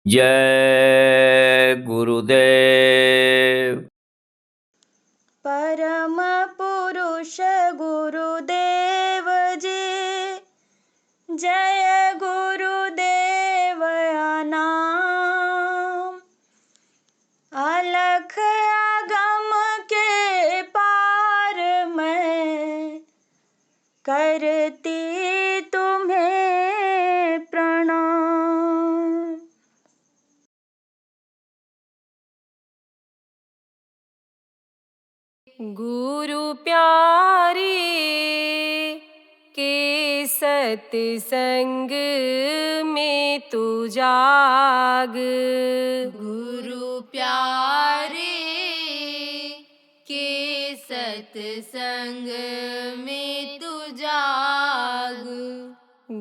जय गुरुदेव। परम पुरुष गुरुदेव जी, जय गुरुदेव नाम। अलख अगम के पार मैं करती तुम्हें प्रणाम। गुरु प्यारे के सत्संग में तू जाग। गुरु प्यारे के सत्संग में तू जाग।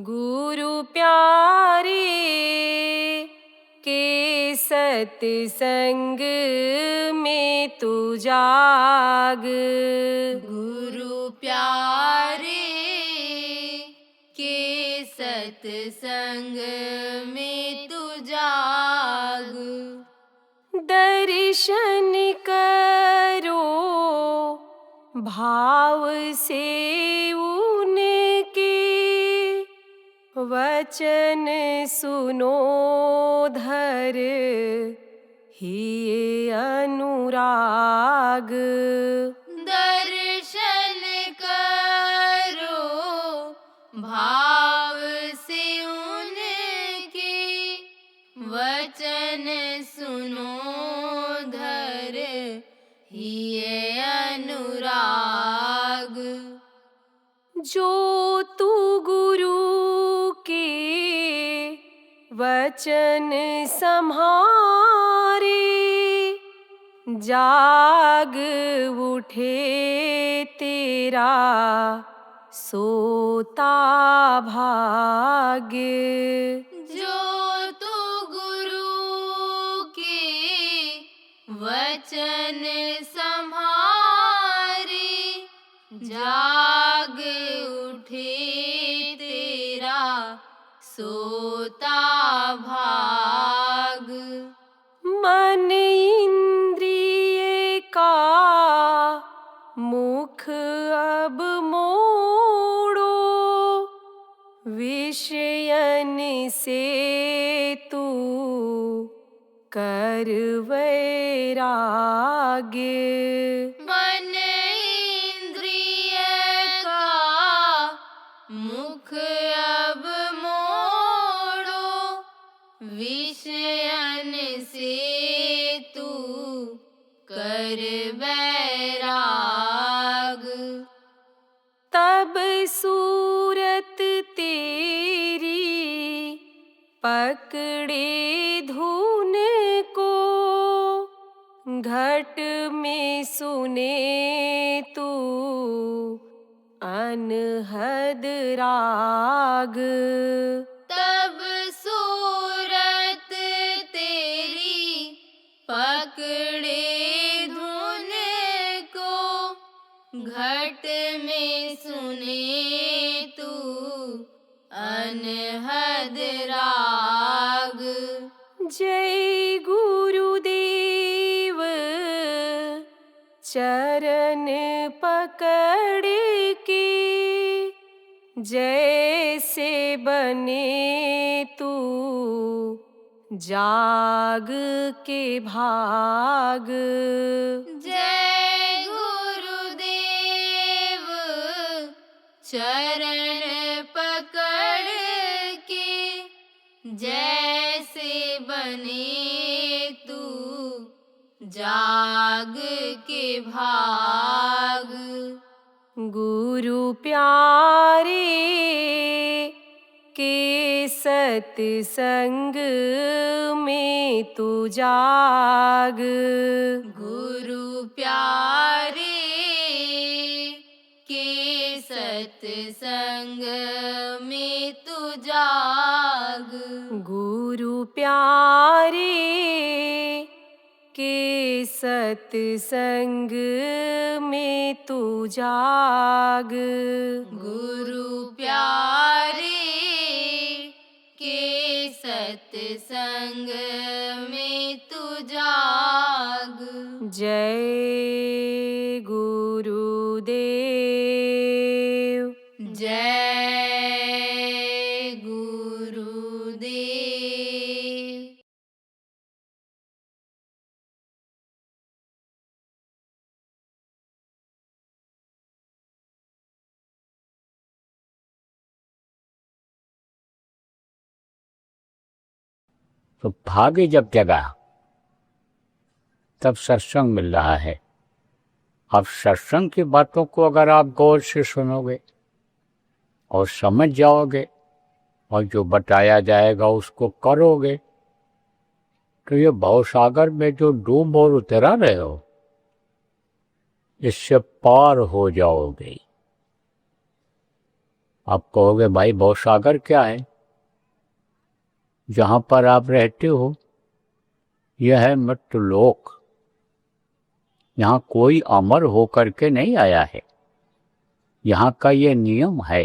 गुरु प्यारे के सत्संग में तू जाग। गुरु प्यारे के सत्संग में तू जाग। दर्शन करो भाव से उनके, वचन सुनो धर ही अनुराग। दर्शन करो भाव से उनके, वचन सुनो धर ही अनुराग। जो तू गुरु के वचन सम्हारे, जाग उठे तेरा सोता भाग्य। जो तू गुरु के वचन सम्हारे, जाग उठे तेरा सोता भाग। मन इंद्रिय का मुख अब मोड़ो, विषयन से तू कर वैराग्य। मन इंद्रिय का मुख अब मोड़ो, विषयन से तू कर वैराग। तब सूरत तेरी पकड़े धुन को, घट में सुने तू अनहद राग। तब सूरत तेरी पकड़े धुन को, घट में सुने तू अनहद राग। जय गुरुदेव चरण पकड़ के, जैसे बने तू जाग के भाग। जय गुरुदेव चरण पकड़ के, जैसे बने तू जाग के भाग। गुरु प्यारे के सत्संग में तू जाग। गुरु प्यारे के सत्संग में तू जाग। गुरु प्यारे के सत्संग में तू जाग। गुरु प्यारे के सत्संग में तू जाग। जय गुरुदेव। जय गुरुदेव। तो भाग्य जब जगा तब सत्संग मिल रहा है। अब सत्संग की बातों को अगर आप गौर से सुनोगे और समझ जाओगे और जो बताया जाएगा उसको करोगे तो ये भवसागर में जो डूब और उतरा रहे हो इससे पार हो जाओगे। आप कहोगे भाई भवसागर क्या है? जहाँ पर आप रहते हो यह है मृत्युलोक। यहाँ कोई अमर होकर के नहीं आया है। यहाँ का ये नियम है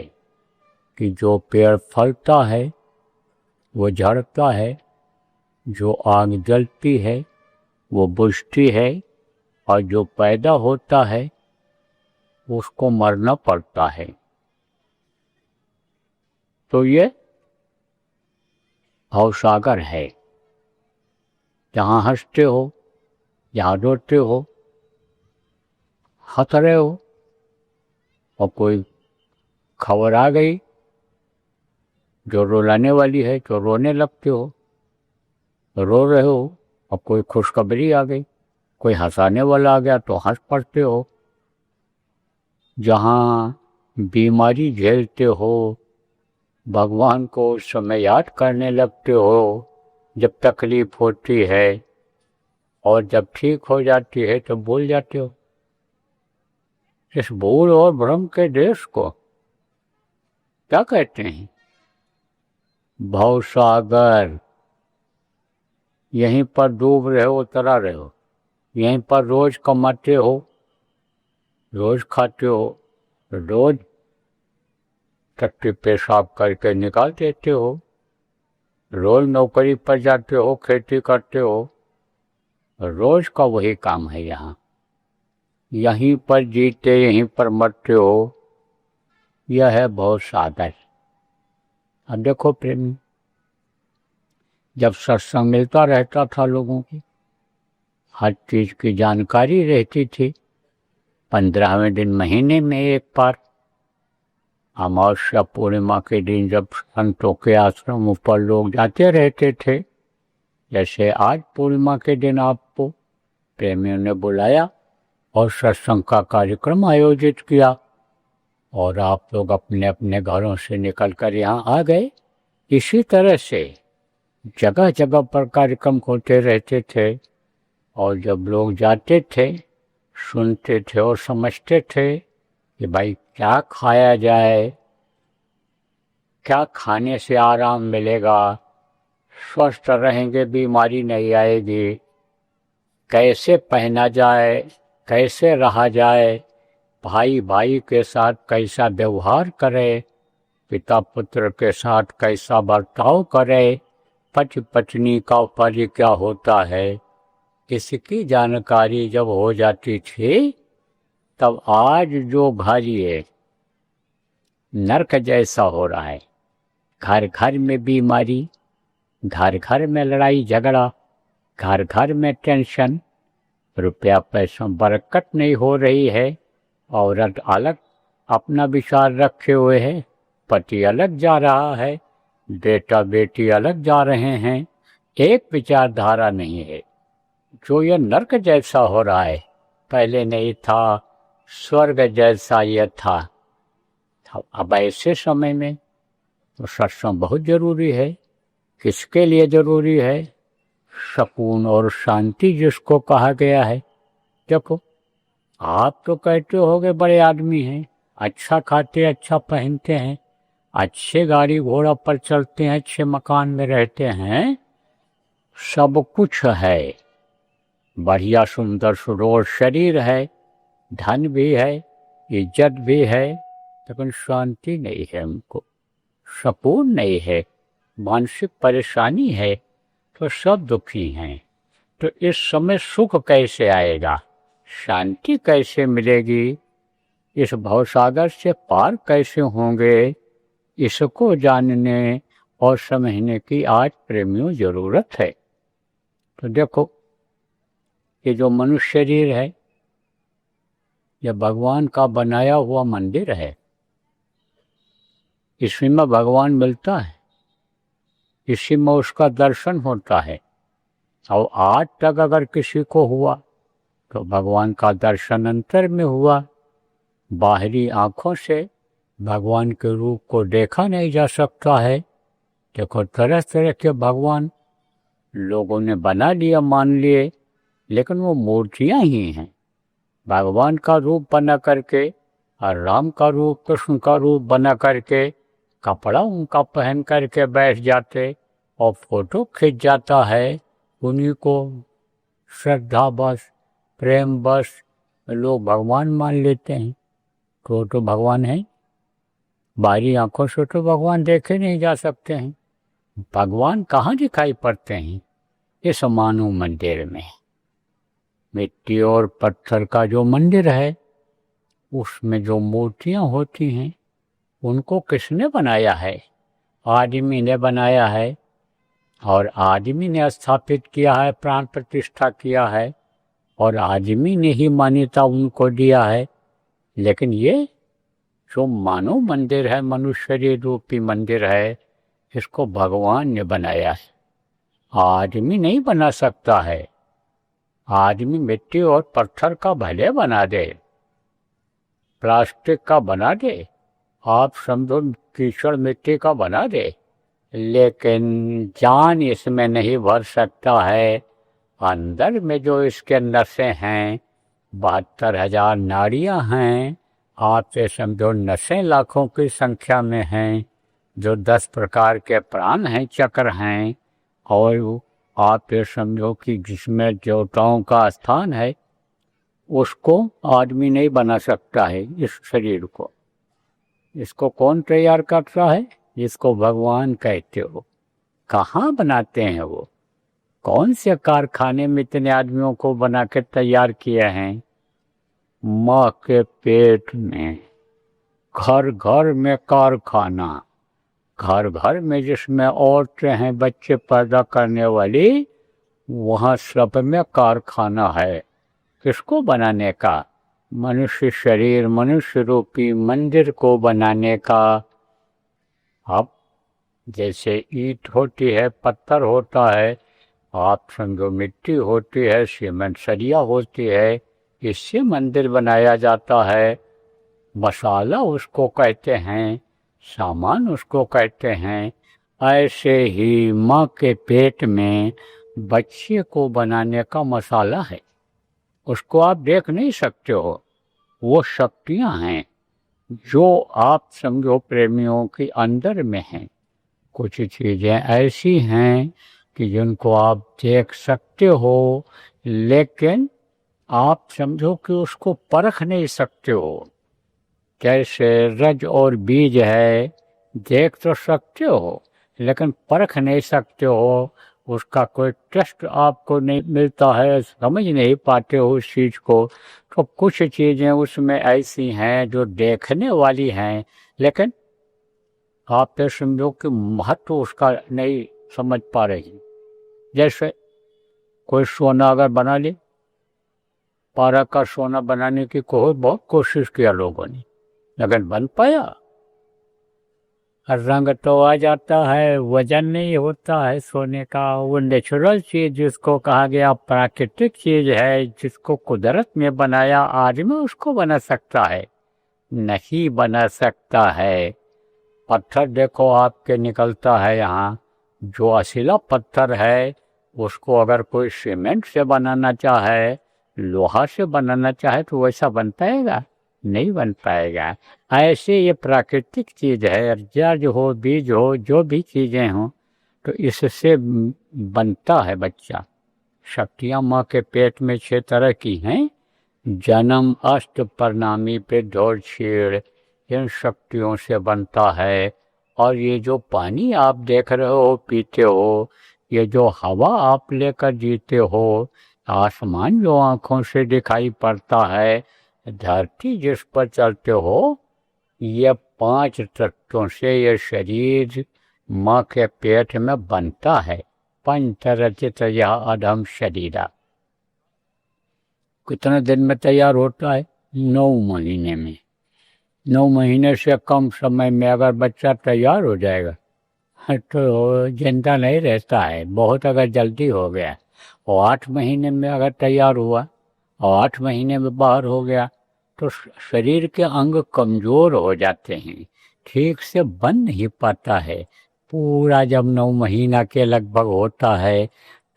कि जो पेड़ फलता है वो झड़ता है, जो आग जलती है वो बुझती है और जो पैदा होता है उसको मरना पड़ता है। तो ये भवसागर है। जहाँ हंसते हो, जहाँ रोते हो, हंस रहे हो और कोई खबर आ गई जो रुलाने वाली है तो रोने लगते हो, रो रहे हो और कोई खुशखबरी आ गई, कोई हंसाने वाला आ गया तो हंस पड़ते हो। जहाँ बीमारी झेलते हो भगवान को उस समय याद करने लगते हो जब तकलीफ होती है, और जब ठीक हो जाती है तो भूल जाते हो। इस भूल और भ्रम के देश को क्या कहते हैं? भवसागर। यहीं पर डूब रहे हो, उतरा रहे हो। यहीं पर रोज कमाते हो, रोज खाते हो, रोज टट्टी पेशाब करके निकाल देते हो, रोज नौकरी पर जाते हो, खेती करते हो, रोज का वही काम है। यहाँ यहीं पर जीते यहीं पर मरते हो। यह है भवसागर। अब देखो प्रेमी, जब सत्संग मिलता रहता था लोगों की, हर चीज की जानकारी रहती थी। 15वें दिन महीने में एक बार अमावस्या पूर्णिमा के दिन जब संतों के आश्रमों पर लोग जाते रहते थे, जैसे आज पूर्णिमा के दिन आपको प्रेमियों ने बुलाया और सत्संग का कार्यक्रम आयोजित किया और आप लोग अपने अपने घरों से निकलकर यहाँ आ गए। इसी तरह से जगह जगह पर कार्यक्रम होते रहते थे और जब लोग जाते थे, सुनते थे और समझते थे कि भाई क्या खाया जाए, क्या खाने से आराम मिलेगा, स्वस्थ रहेंगे, बीमारी नहीं आएगी, कैसे पहना जाए, कैसे रहा जाए, भाई भाई के साथ कैसा व्यवहार करे, पिता पुत्र के साथ कैसा बर्ताव करे, पति पत्नी का कार्य क्या होता है, इसकी जानकारी जब हो जाती थी तब आज जो घर ये नरक जैसा हो रहा है, घर घर में बीमारी, घर घर में लड़ाई झगड़ा, घर घर में टेंशन, रुपया पैसा बरकत नहीं हो रही है, औरत अलग अपना विचार रखे हुए है, पति अलग जा रहा है, बेटा बेटी अलग जा रहे हैं, एक विचारधारा नहीं है। जो ये नरक जैसा हो रहा है पहले नहीं था, स्वर्ग जैसा ये था। अब ऐसे समय में तो सत्संग बहुत जरूरी है। किसके लिए जरूरी है? सुकून और शांति जिसको कहा गया है। देखो, आप तो कहते होगे बड़े आदमी हैं, अच्छा खाते अच्छा पहनते हैं, अच्छे गाड़ी घोड़ा पर चलते हैं, अच्छे मकान में रहते हैं, सब कुछ है, बढ़िया सुंदर सुडौल शरीर है, धन भी है, इज्जत भी है, लेकिन शांति नहीं है, हमको सुकून नहीं है, मानसिक परेशानी है तो सब दुखी हैं। तो इस समय सुख कैसे आएगा, शांति कैसे मिलेगी, इस भवसागर से पार कैसे होंगे, इसको जानने और समझने की आज प्रेमियों जरूरत है। तो देखो, ये जो मनुष्य शरीर है, यह भगवान का बनाया हुआ मंदिर है। इसी में भगवान मिलता है, इसी में उसका दर्शन होता है। और आज तक अगर किसी को हुआ तो भगवान का दर्शन अंतर में हुआ। बाहरी आंखों से भगवान के रूप को देखा नहीं जा सकता है। देखो, तरह तरह के भगवान लोगों ने बना लिया, मान लिए, लेकिन वो मूर्तियां ही हैं। भगवान का रूप बना करके और राम का रूप, कृष्ण का रूप बना करके कपड़ा उनका पहन करके बैठ जाते और फोटो खींच जाता है। उन्हीं को श्रद्धा बस, प्रेम बस लोग भगवान मान लेते हैं। तो भगवान है, बाहरी आंखों से तो भगवान देखे नहीं जा सकते हैं। भगवान कहाँ दिखाई पड़ते हैं? इस मानव मंदिर में। मिट्टी और पत्थर का जो मंदिर है, उसमें जो मूर्तियां होती हैं, उनको किसने बनाया है? आदमी ने बनाया है, और आदमी ने स्थापित किया है, प्राण प्रतिष्ठा किया है, और आदमी ने ही मान्यता उनको दिया है। लेकिन ये जो मानव मंदिर है, मनुष्य शरीर रूपी मंदिर है, इसको भगवान ने बनाया है, आदमी नहीं बना सकता है। आदमी मिट्टी और पत्थर का भले बना दे, प्लास्टिक का बना दे, आप समझो कीचड़ मिट्टी का बना दे, लेकिन जान इसमें नहीं भर सकता है। अंदर में जो इसके नसें हैं, 72,000 नाड़ियां हैं। आप ये समझो नसें लाखों की संख्या में हैं। जो 10 प्रकार के प्राण हैं, चक्र हैं, और आप ये समझो कि जिसमें देवताओं का स्थान है, उसको आदमी नहीं बना सकता है। इस शरीर को, इसको कौन तैयार करता है? जिसको भगवान कहते हो। कहाँ बनाते हैं वो? कौन से कारखाने में इतने आदमियों को बना के तैयार किए हैं? माँ के पेट में, घर घर में कारखाना, घर घर में जिसमें औरतें हैं बच्चे पैदा करने वाली, वहाँ सब में कारखाना है। किसको बनाने का? मनुष्य शरीर, मनुष्य रूपी मंदिर को बनाने का। अब जैसे ईंट होती है, पत्थर होता है, आप समझो मिट्टी होती है, सीमेंट सरिया होती है, इससे मंदिर बनाया जाता है। मसाला उसको कहते हैं, सामान उसको कहते हैं। ऐसे ही माँ के पेट में बच्चे को बनाने का मसाला है, उसको आप देख नहीं सकते हो। वो शक्तियाँ हैं जो आप समझो प्रेमियों के अंदर में हैं। कुछ चीज़ें ऐसी हैं कि जिनको आप देख सकते हो, लेकिन आप समझो कि उसको परख नहीं सकते हो। जैसे रज और बीज है, देख तो सकते हो लेकिन परख नहीं सकते हो, उसका कोई टेस्ट आपको नहीं मिलता है, समझ नहीं पाते हो उस चीज़ को। तो कुछ चीज़ें उसमें ऐसी हैं जो देखने वाली हैं, लेकिन आप ये समझो कि महत्व उसका नहीं समझ पा रही। जैसे कोई सोना अगर बना ले, पारा का सोना बनाने की बहुत कोशिश किया लोगों ने, लेकिन बन पाया? रंग तो आ जाता है, वजन नहीं होता है सोने का। वो नेचुरल चीज जिसको कहा गया प्राकृतिक चीज है, जिसको कुदरत में बनाया, आदमी उसको बना सकता है? नहीं बना सकता है। पत्थर देखो आपके निकलता है यहाँ, जो असीला पत्थर है उसको अगर कोई सीमेंट से बनाना चाहे, लोहा से बनाना चाहे, तो वैसा बन पाएगा? नहीं बन पाएगा। ऐसे ये प्राकृतिक चीज है, जड़ हो, बीज हो, जो भी चीजें हों, तो इससे बनता है बच्चा। शक्तियाँ माँ के पेट में 6 तरह की हैं। जन्म, अष्ट, प्रणामी पे दौड़, छेड़, इन शक्तियों से बनता है। और ये जो पानी आप देख रहे हो, पीते हो, ये जो हवा आप लेकर जीते हो, आसमान जो आँखों से दिखाई पड़ता है, धरती जिस पर चलते हो, ये 5 तत्वों से ये शरीर माँ के पेट में बनता है। पंचरचित यह अधम शरीरा। कितने दिन में तैयार होता है? 9 महीने में। 9 महीने से कम समय में अगर बच्चा तैयार हो जाएगा तो जिंदा नहीं रहता है। बहुत अगर जल्दी हो गया और 8 महीने में अगर तैयार हुआ और 8 महीने में बाहर हो गया तो शरीर के अंग कमजोर हो जाते हैं, ठीक से बन नहीं पाता है। पूरा जब 9 महीना के लगभग होता है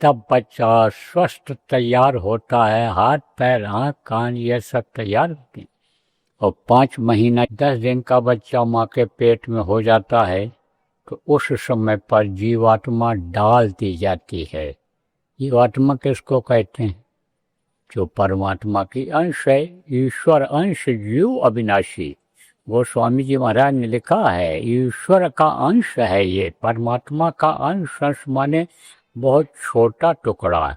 तब बच्चा स्वस्थ तैयार होता है, हाथ पैर आँख कान ये सब तैयार होते हैं। और 5 महीना 10 दिन का बच्चा माँ के पेट में हो जाता है तो उस समय पर जीवात्मा डाल दी जाती है। जीवात्मा किसको कहते हैं? जो परमात्मा की अंश है, ईश्वर अंश जीव अविनाशी। गोस्वामी जी महाराज ने लिखा है ईश्वर का अंश है ये, परमात्मा का अंश। अंश माने बहुत छोटा टुकड़ा।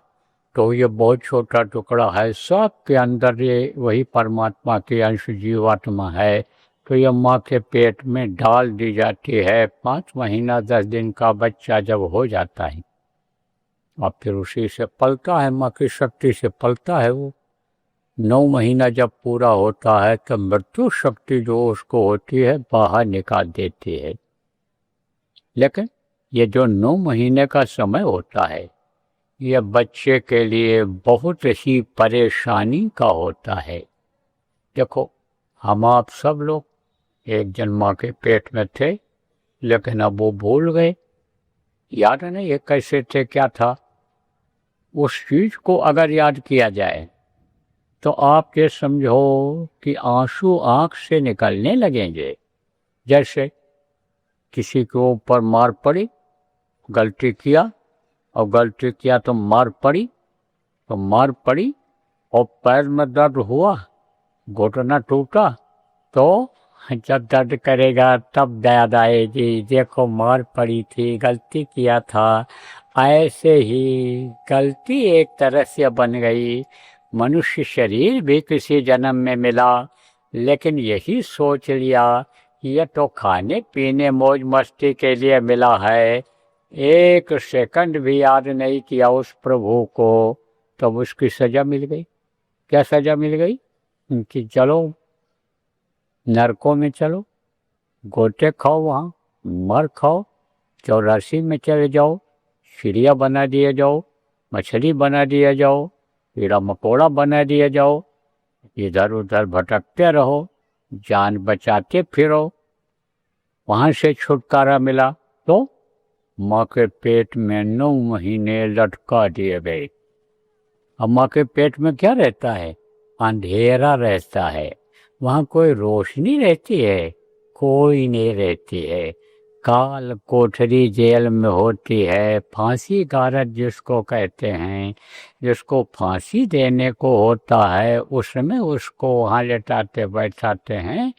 तो ये बहुत छोटा टुकड़ा है, सब के अंदर ये वही परमात्मा के अंश जीवात्मा है। तो ये माँ के पेट में डाल दी जाती है। 5 महीना 10 दिन का बच्चा जब हो जाता है और फिर उसी से पलता है, माँ की शक्ति से पलता है वो। 9 महीना जब पूरा होता है तो मृत्यु शक्ति जो उसको होती है बाहर निकाल देती है। लेकिन ये जो 9 महीने का समय होता है ये बच्चे के लिए बहुत ही परेशानी का होता है। देखो, हम आप सब लोग एक जन माँ के पेट में थे, लेकिन अब वो भूल गए। याद नहीं ये कैसे थे, क्या था। उस चीज को अगर याद किया जाए तो आप ये समझो कि आंसू आंख से निकलने लगेंगे। जैसे किसी के ऊपर मार पड़ी, गलती किया और गलती किया तो मार पड़ी, तो मार पड़ी और पैर में दर्द हुआ, घुटना टूटा, तो जब दर्द करेगा तब याद आएगी देखो मार पड़ी थी, गलती किया था। ऐसे ही गलती एक तरह से बन गई। मनुष्य शरीर भी किसी जन्म में मिला, लेकिन यही सोच लिया ये तो खाने पीने मौज मस्ती के लिए मिला है। एक सेकंड भी याद नहीं किया उस प्रभु को, तब उसकी सजा मिल गई। क्या सजा मिल गई? कि चलो नरकों में चलो, गोटे खाओ, वहाँ मर खाओ, 84 में चले जाओ, चिड़िया बना दिए जाओ, मछली बना दिया जाओ, कीड़ा मकोड़ा बना दिया जाओ, इधर उधर भटकते रहो, जान बचाते फिरो। वहाँ से छुटकारा मिला तो माँ के पेट में 9 महीने लटका दिए गए। अब माँ के पेट में क्या रहता है? अंधेरा रहता है, वहाँ कोई रोशनी रहती है? कोई नहीं रहती है। काल कोठरी जेल में होती है। फांसी गारद जिसको कहते हैं, जिसको फांसी देने को होता है, उसमें उसको वहाँ लेटाते बैठाते हैं।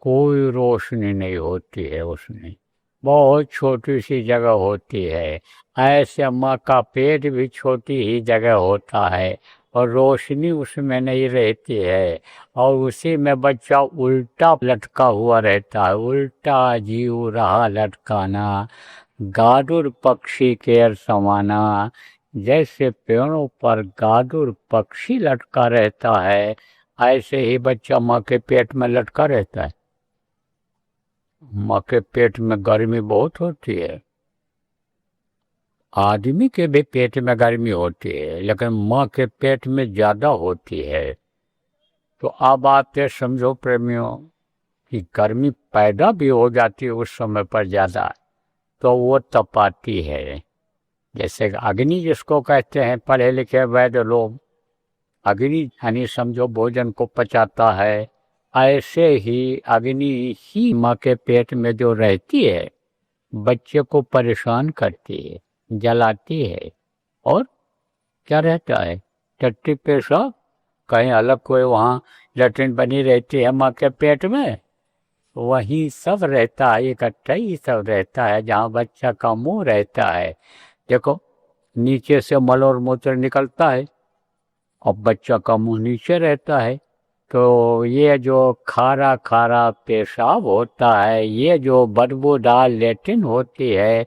कोई रोशनी नहीं होती है उसमें, बहुत छोटी सी जगह होती है। ऐसे माँ का पेट भी छोटी ही जगह होता है और रोशनी उसमें नहीं रहती है, और उसी में बच्चा उल्टा लटका हुआ रहता है। उल्टा जीव रहा लटकाना, गादुर पक्षी के समाना। जैसे पेड़ों पर गादुर पक्षी लटका रहता है, ऐसे ही बच्चा माँ के पेट में लटका रहता है। माँ के पेट में गर्मी बहुत होती है। आदमी के भी पेट में गर्मी होती है, लेकिन माँ के पेट में ज्यादा होती है। तो अब आप ये समझो प्रेमियों कि गर्मी पैदा भी हो जाती है उस समय पर ज्यादा, तो वो तपाती है। जैसे अग्नि जिसको कहते हैं पढ़े लिखे वैद्य लोग, अग्नि यानी समझो भोजन को पचाता है, ऐसे ही अग्नि ही माँ के पेट में जो रहती है बच्चे को परेशान करती है, जलाती है। और क्या रहता है? टट्टी पेशाब कहीं अलग कोई वहाँ लैट्रिन बनी रहती है माँ के पेट में, वहीं सब रहता है, इकट्ठा ही सब रहता है। जहाँ बच्चा का मुंह रहता है, देखो नीचे से मल और मूत्र निकलता है, अब बच्चा का मुंह नीचे रहता है, तो ये जो खारा खारा पेशाब होता है, ये जो बदबूदार लेट्रिन होती है,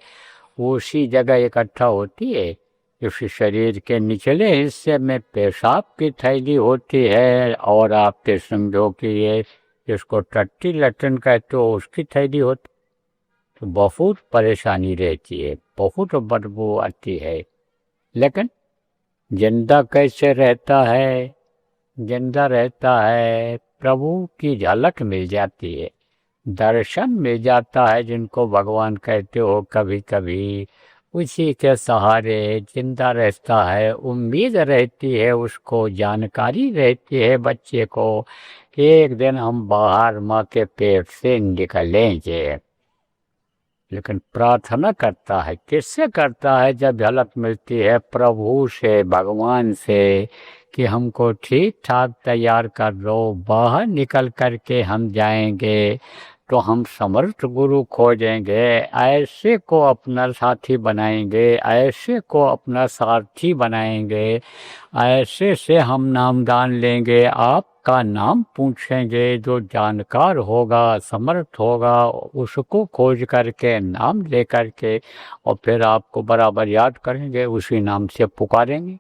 उसी जगह इकट्ठा होती है। इस शरीर के निचले हिस्से में पेशाब की थैली होती है, और आप तो समझो कि ये जिसको टट्टी लैट्रिन कहते हो उसकी थैली होती, तो बहुत परेशानी रहती है, बहुत बदबू आती है। लेकिन जिंदा कैसे रहता है? जिंदा रहता है, प्रभु की झलक मिल जाती है, दर्शन मिल जाता है, जिनको भगवान कहते हो कभी कभी, उसी के सहारे जिंदा रहता है। उम्मीद रहती है उसको, जानकारी रहती है बच्चे को, एक दिन हम बाहर माँ के पेट से निकलेंगे। लेकिन प्रार्थना करता है, किससे करता है? जब झलक मिलती है प्रभु से, भगवान से, कि हमको ठीक ठाक तैयार कर दो, बाहर निकल करके हम जाएंगे तो हम समर्थ गुरु खोजेंगे, ऐसे को अपना साथी बनाएंगे, ऐसे को अपना सारथी बनाएंगे, ऐसे से हम नामदान लेंगे, आपका नाम पूछेंगे, जो जानकार होगा, समर्थ होगा, उसको खोज करके नाम ले करके, और फिर आपको बराबर याद करेंगे, उसी नाम से पुकारेंगे,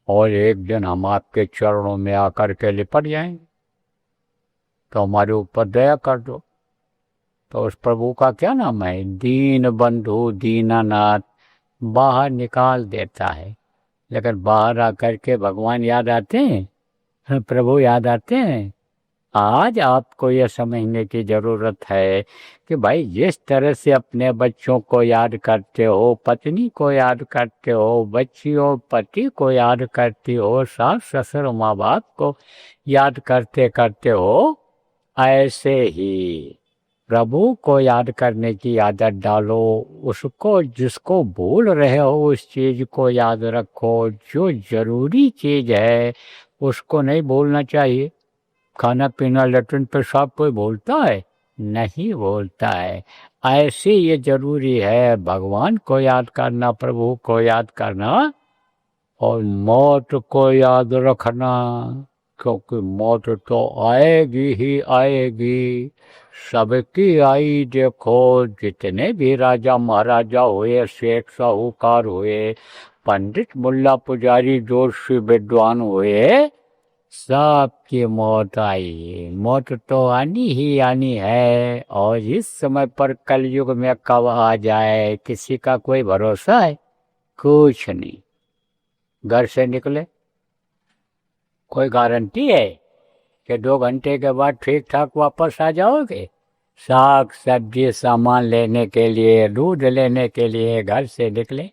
और एक दिन हम आपके चरणों में आकर के लिपट जाएंगे, तो हमारे ऊपर दया कर दो। तो उस प्रभु का क्या नाम है? दीन बंधु दीनानाथ। बाहर निकाल देता है, लेकिन बाहर आकर के भगवान याद आते हैं, प्रभु याद आते हैं। आज आपको यह समझने की जरूरत है कि भाई जिस तरह से अपने बच्चों को याद करते हो, पत्नी को याद करते हो, बच्चियों पति को याद करती हो, सास ससुर माँ बाप को याद करते करते हो, ऐसे ही प्रभु को याद करने की आदत डालो। उसको, जिसको भूल रहे हो उस चीज को याद रखो, जो जरूरी चीज है उसको नहीं भूलना चाहिए। खाना पीना लैट्रिन पेशाब कोई भूलता है? नहीं भूलता है। ऐसे ये जरूरी है भगवान को याद करना, प्रभु को याद करना, और मौत को याद रखना, क्योंकि मौत तो आएगी ही आएगी, सबकी आई देखो। जितने भी राजा महाराजा हुए, शेख साहूकार हुए, पंडित मुल्ला पुजारी जोशी विद्वान हुए, सबकी मौत आई। मौत तो आनी ही आनी है, और इस समय पर कलयुग में कब आ जाए किसी का कोई भरोसा है? कुछ नहीं। घर से निकले, कोई गारंटी है कि 2 घंटे के बाद ठीक ठाक वापस आ जाओगे? साग सब्जी सामान लेने के लिए, दूध लेने के लिए घर से निकले,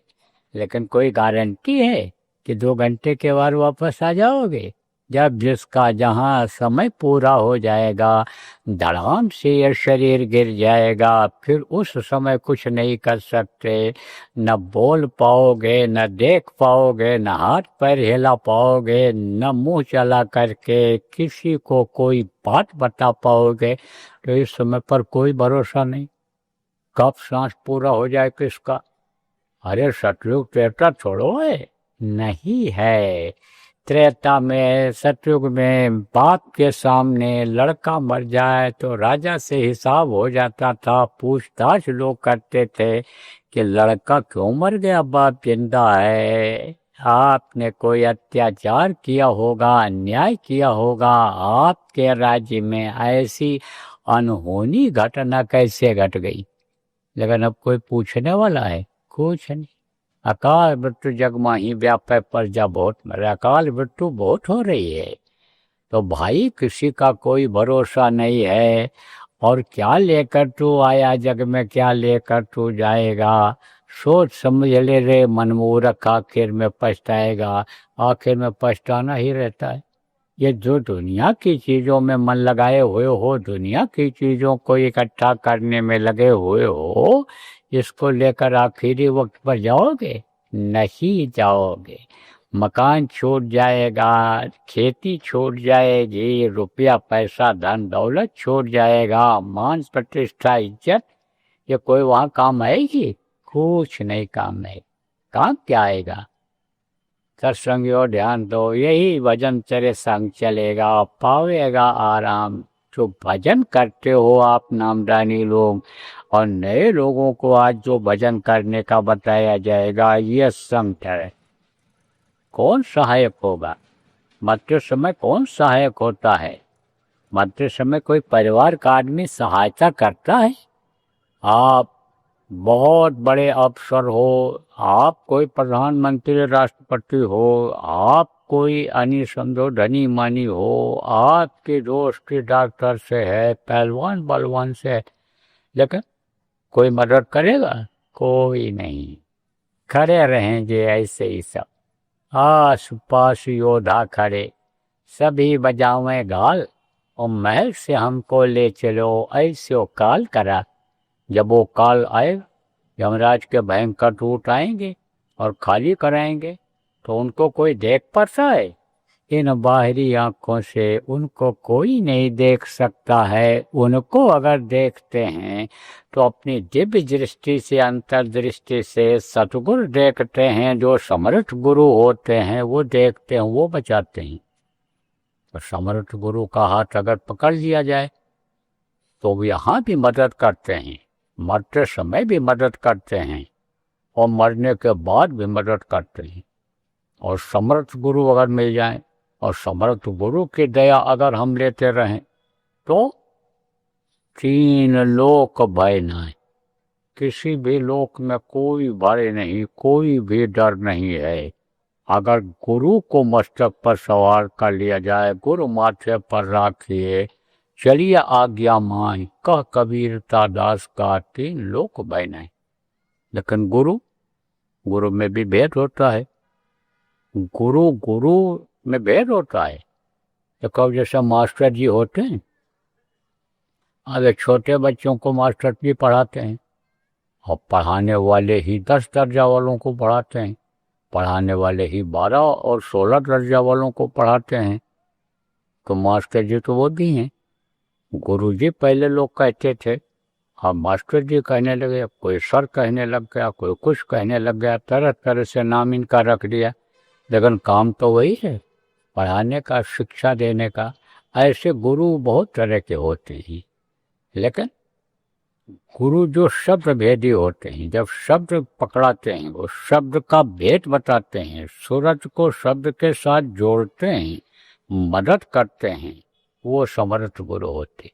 लेकिन कोई गारंटी है कि 2 घंटे के बाद वापस आ जाओगे? जब जिसका जहाँ समय पूरा हो जाएगा, धड़ाम से यह शरीर गिर जाएगा, फिर उस समय कुछ नहीं कर सकते, न बोल पाओगे, न देख पाओगे, न हाथ पैर हिला पाओगे, न मुंह चला करके किसी को कोई बात बता पाओगे। तो इस समय पर कोई भरोसा नहीं, कब सांस पूरा हो जाए किसका। अरे सतयुग त्रेता छोड़ो है, नहीं है। त्रेता में, सतयुग में बाप के सामने लड़का मर जाए तो राजा से हिसाब हो जाता था। पूछताछ लोग करते थे कि लड़का क्यों मर गया, बाप जिंदा है। आपने कोई अत्याचार किया होगा, अन्याय किया होगा, आपके राज्य में ऐसी अनहोनी घटना कैसे घट गई। लेकिन अब कोई पूछने वाला है? कुछ नहीं। अकाल मृत्यु जग माही व्यापै प्रजा बहुत मरे, अकाल मृत्यु बहुत हो रही है। तो भाई किसी का कोई भरोसा नहीं है, और क्या लेकर तू आया जग में, क्या लेकर तू जाएगा। सोच समझ ले रे मनमूर्ख, आखिर में पछताएगा। आखिर में पछताना ही रहता है। ये जो दुनिया की चीजों में मन लगाए हुए हो, दुनिया की चीजों को इकट्ठा करने में लगे हुए हो, इसको लेकर आखिरी वक्त पर जाओगे? नहीं जाओगे। मकान छूट जाएगा, खेती छूट जाएगी, रुपया पैसा धन दौलत छूट जाएगा, मान प्रतिष्ठा इज्जत, ये कोई वहाँ काम आएगी? कुछ नहीं काम है। काम क्या आएगा? सत्संग और ध्यान दो, यही भजन तेरे संग चलेगा, पावेगा आराम। जो भजन करते हो आप नामदानी लोग, और नए लोगों को आज जो भजन करने का बताया जाएगा, ये संग है। कौन सहायक होगा? मरते समय कौन सहायक होता है? मरते समय कोई परिवार का आदमी सहायता करता है? आप बहुत बड़े अफसर हो, आप कोई प्रधानमंत्री राष्ट्रपति हो, आप कोई अन्य समझो धनी मानी हो, आपके दोस्त डॉक्टर से है, पहलवान बलवान से है, लेकिन कोई मदद करेगा? कोई नहीं। खड़े रहेंगे ऐसे ही सब, आस पास योद्धा खड़े, सभी बजावें गाल, और महल से हमको ले चलो, ऐसे वो काल करा। जब वो काल आए, यमराज के भयंकर दूत आएंगे और खाली कराएंगे, तो उनको कोई देख पाता है? इन बाहरी आंखों से उनको कोई नहीं देख सकता है। उनको अगर देखते हैं तो अपनी दिव्य दृष्टि से, अंतर्दृष्टि से सतगुरु देखते हैं, जो समर्थ गुरु होते हैं वो देखते हैं, वो बचाते हैं। तो समर्थ गुरु का हाथ अगर पकड़ लिया जाए तो वो यहाँ भी मदद करते हैं, मरते समय भी मदद करते हैं, और मरने के बाद भी मदद करते हैं। और समर्थ गुरु अगर मिल जाए, और समर्थ गुरु की दया अगर हम लेते रहें, तो तीन लोक भय न है। किसी भी लोक में कोई भय नहीं, कोई भी डर नहीं है। अगर गुरु को मस्तक पर सवार कर लिया जाए, गुरु माथे पर राखिए, चलिए आज्ञा माई, कह कबीरता दास का, तीन लोक भय नहीं। लेकिन गुरु में भी भेद होता है। गुरु में भेद होता है। तो कब जैसे मास्टर जी होते हैं, अब छोटे बच्चों को मास्टर जी पढ़ाते हैं, और पढ़ाने वाले ही 10 दर्जा वालों को पढ़ाते हैं, पढ़ाने वाले ही 12 और 16 दर्जा वालों को पढ़ाते हैं। तो मास्टर जी तो वो भी हैं। गुरु जी पहले लोग कहते थे, अब मास्टर जी कहने लगे, कोई सर कहने लग गया, कोई कुछ कहने लग गया, तरह तरह से नाम इनका रख दिया। लेकिन काम तो वही है, पढ़ाने का, शिक्षा देने का। ऐसे गुरु बहुत तरह के होते हैं, लेकिन गुरु जो शब्द भेदी होते हैं, जब शब्द पकड़ाते हैं, वो शब्द का भेद बताते हैं, सूरज को शब्द के साथ जोड़ते हैं, मदद करते हैं, वो समर्थ गुरु होते।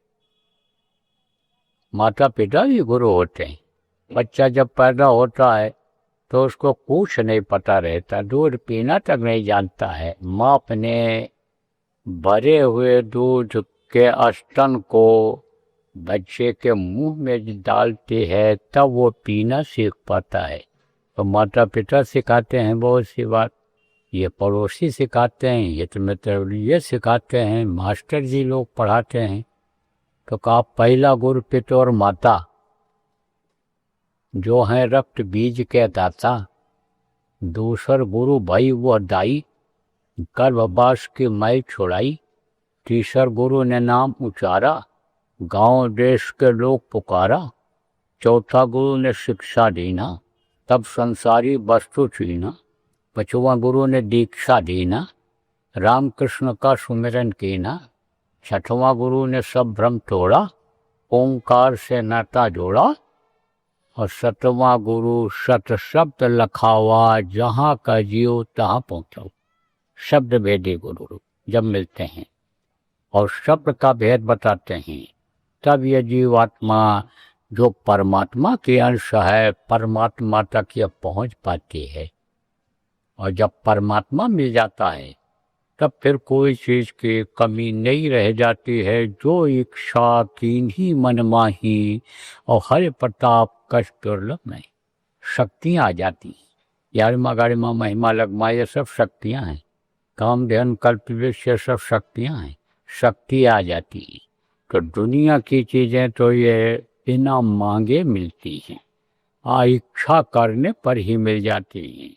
माता पिता भी गुरु होते हैं। बच्चा जब पैदा होता है तो उसको कुछ नहीं पता रहता, दूध पीना तक नहीं जानता है। माँ अपने भरे हुए दूध के स्तन को बच्चे के मुंह में डालती है, तब वो पीना सीख पाता है। तो माता पिता सिखाते हैं बहुत सी बात, ये पड़ोसी सिखाते हैं, ये तो मित्र ये सिखाते हैं, मास्टर जी लोग पढ़ाते हैं। तो कहा पहला गुरु पिता और माता, जो हैं रक्त बीज के दाता। दूसर गुरु भाई व दाई, गर्भवास की मैल छुड़ाई। तीसर गुरु ने नाम उचारा, गांव देश के लोग पुकारा। चौथा गुरु ने शिक्षा दीना, तब संसारी वस्तु छीना। पांचवा गुरु ने दीक्षा दीना, राम कृष्ण का सुमिरन कीना। छठवां गुरु ने सब भ्रम तोड़ा, ओंकार से नाता जोड़ा। और सतवां गुरु सत शब्द लखावा, जहाँ का जीव तहाँ पहुँचो। शब्द भेदी गुरु जब मिलते हैं और शब्द का भेद बताते हैं, तब ये जीवात्मा जो परमात्मा के अंश है, परमात्मा तक ये पहुँच पाती है। और जब परमात्मा मिल जाता है, तब फिर कोई चीज़ की कमी नहीं रह जाती है। जो इच्छा कीन्ही मन माही, और हरि प्रताप कष्ट दुर्लभ नहीं। शक्तियाँ आ जाती हैं, यारिमा गारिमा महिमा लगमा, ये सब शक्तियाँ हैं। काम ध्यान कल्प वृक्ष, ये सब शक्तियाँ हैं, शक्ति आ जाती है। तो दुनिया की चीज़ें तो ये बिना मांगे मिलती हैं, इच्छा करने पर ही मिल जाती हैं।